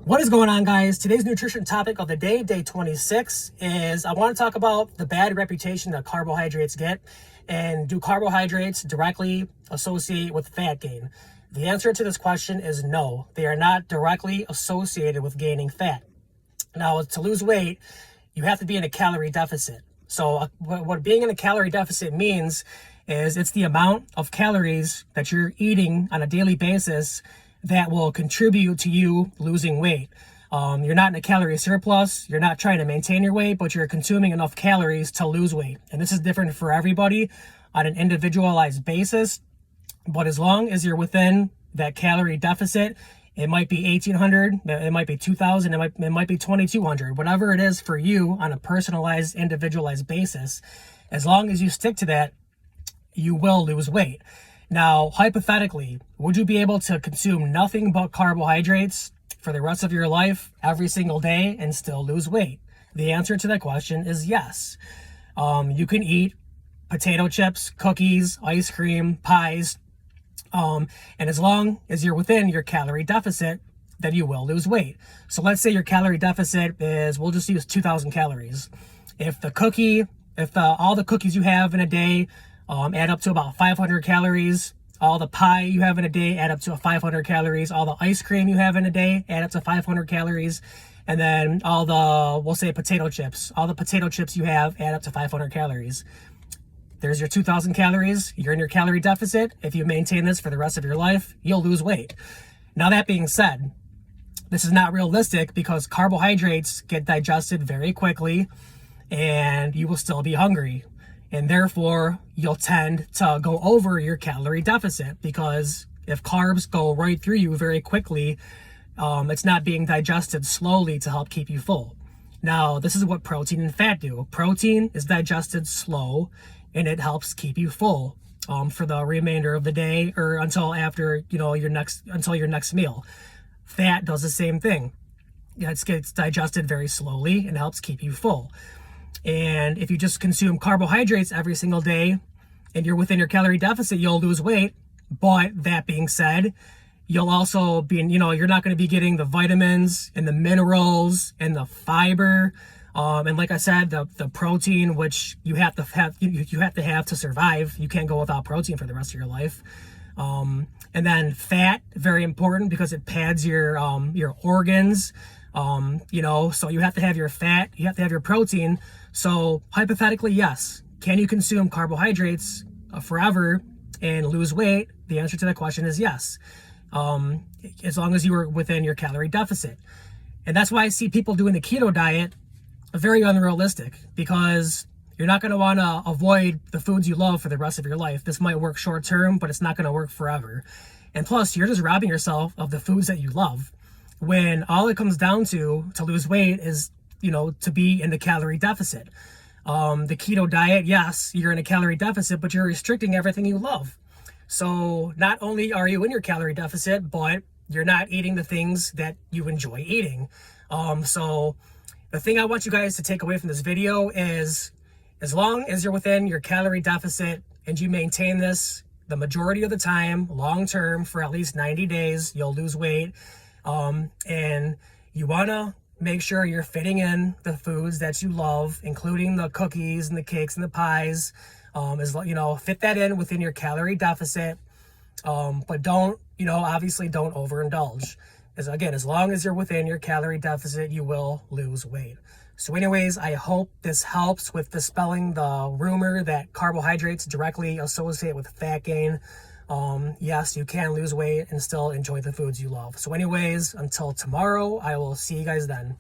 What is going on, guys? Today's nutrition topic of the day, day 26, is I want to talk about the bad reputation that carbohydrates get, and do carbohydrates directly associate with fat gain? The answer to this question is no. They are not directly associated with gaining fat. Now, to lose weight, you have to be in a calorie deficit. So what being in a calorie deficit means is it's the amount of calories that you're eating on a daily basis that will contribute to you losing weight. You're not in a calorie surplus. You're not trying to maintain your weight, but you're consuming enough calories to lose weight. And this is different for everybody on an individualized basis. But as long as you're within that calorie deficit, it might be 1,800, it might be 2,000, it might be 2,200, whatever it is for you on a personalized, individualized basis. As long as you stick to that, you will lose weight. Now, hypothetically, would you be able to consume nothing but carbohydrates for the rest of your life every single day and still lose weight? The answer to that question is yes. You can eat potato chips, cookies, ice cream, pies, and as long as you're within your calorie deficit, then you will lose weight. So let's say your calorie deficit is, we'll just use 2,000 calories. If all the cookies you have in a day add up to about 500 calories. All the pie you have in a day add up to 500 calories. All the ice cream you have in a day add up to 500 calories. And then all the, we'll say potato chips. All the potato chips you have add up to 500 calories. There's your 2,000 calories. You're in your calorie deficit. If you maintain this for the rest of your life, you'll lose weight. Now, that being said, this is not realistic because carbohydrates get digested very quickly and you will still be hungry. And therefore, you'll tend to go over your calorie deficit because if carbs go right through you very quickly, it's not being digested slowly to help keep you full. Now, this is what protein and fat do. Protein is digested slow and it helps keep you full for the remainder of the day or until after, your next meal. Fat does the same thing. It gets digested very slowly and helps keep you full. And if you just consume carbohydrates every single day and you're within your calorie deficit, you'll lose weight. But that being said, you'll also be, you're not going to be getting the vitamins and the minerals and the fiber. And like I said, the protein, which you have to have to survive. You can't go without protein for the rest of your life. And then fat, very important because it pads your organs. So you have to have your fat, you have to have your protein. So hypothetically, yes. Can you consume carbohydrates forever and lose weight? The answer to that question is yes. As long as you are within your calorie deficit. And that's why I see people doing the keto diet very unrealistic because you're not going to want to avoid the foods you love for the rest of your life. This might work short term, but it's not going to work forever. And plus, you're just robbing yourself of the foods that you love. When all it comes down to lose weight is, to be in the calorie deficit. The keto diet, yes, you're in a calorie deficit, but you're restricting everything you love. So not only are you in your calorie deficit, but you're not eating the things that you enjoy eating. So the thing I want you guys to take away from this video is as long as you're within your calorie deficit and you maintain this the majority of the time, long term, for at least 90 days, you'll lose weight. And you want to make sure you're fitting in the foods that you love, including the cookies and the cakes and the pies, fit that in within your calorie deficit. But don't, obviously don't overindulge. As long as you're within your calorie deficit, you will lose weight. So anyways, I hope this helps with dispelling the rumor that carbohydrates directly associate with fat gain. Yes, you can lose weight and still enjoy the foods you love. So anyways, until tomorrow, I will see you guys then.